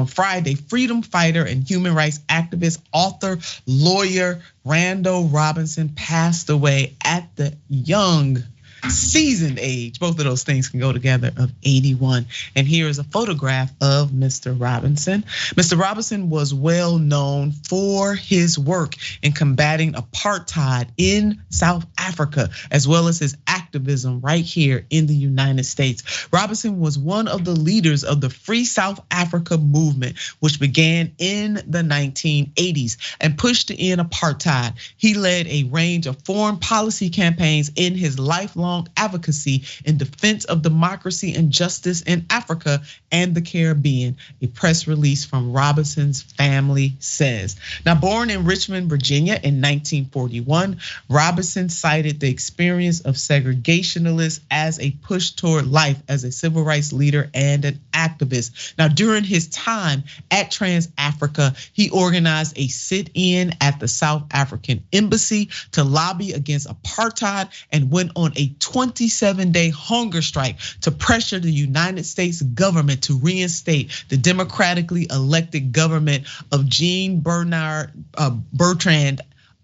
on Friday, freedom fighter and human rights activist, author, lawyer Randall Robinson passed away at the young, seasoned age, both of those things can go together, of 81. And here is a photograph of Mr. Robinson. Mr. Robinson was well known for his work in combating apartheid in South Africa, as well as his activism right here in the United States. Robinson was one of the leaders of the Free South Africa movement, which began in the 1980s and pushed to end apartheid. He led a range of foreign policy campaigns in his lifelong advocacy in defense of democracy and justice in Africa and the Caribbean, a press release from Robinson's family says. Now, born in Richmond, Virginia in 1941, Robinson cited the experience of segregationalists as a push toward life as a civil rights leader and an activist. Now, during his time at Trans Africa, he organized a sit-in at the South African embassy to lobby against apartheid and went on a 27-day hunger strike to pressure the United States government to reinstate the democratically elected government of Jean Bertrand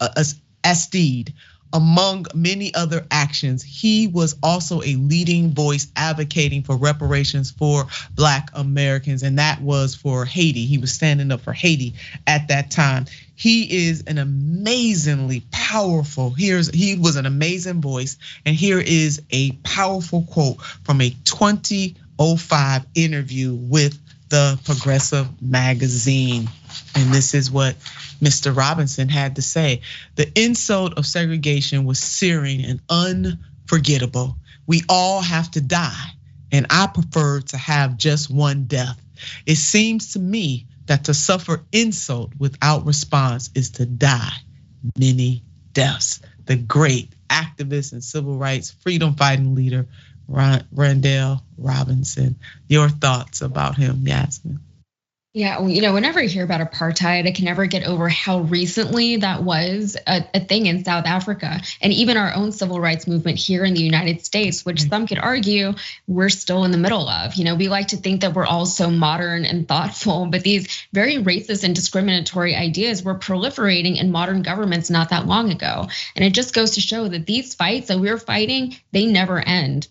Aristide. Among many other actions, he was also a leading voice advocating for reparations for Black Americans, and that was for Haiti. He was standing up for Haiti at that time. He is an amazingly powerful, he was an amazing voice, and here is a powerful quote from a 2005 interview with the Progressive magazine. And this is what Mr. Robinson had to say. The insult of segregation was searing and unforgettable. We all have to die, and I prefer to have just one death. It seems to me that to suffer insult without response is to die many deaths. The great activist and civil rights freedom fighting leader, Randall Robinson. Your thoughts about him, Yasmin? Yeah, whenever I hear about apartheid, I can never get over how recently that was a thing in South Africa, and even our own civil rights movement here in the United States, which some could argue we're still in the middle of. We like to think that we're all so modern and thoughtful, but these very racist and discriminatory ideas were proliferating in modern governments not that long ago. And it just goes to show that these fights that we're fighting, they never end.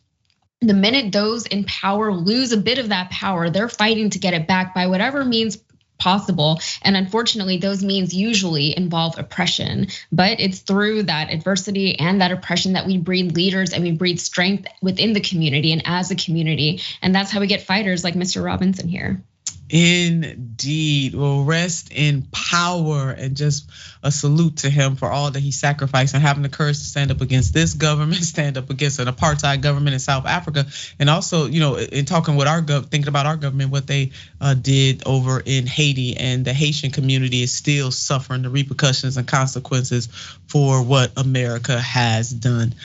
The minute those in power lose a bit of that power, they're fighting to get it back by whatever means possible. And unfortunately, those means usually involve oppression. But it's through that adversity and that oppression that we breed leaders and we breed strength within the community and as a community. And that's how we get fighters like Mr. Robinson here. Indeed. Well, rest in power, and just a salute to him for all that he sacrificed and having the courage to stand up against this government, stand up against an apartheid government in South Africa, and also, in talking with thinking about our government, what they did over in Haiti, and the Haitian community is still suffering the repercussions and consequences for what America has done.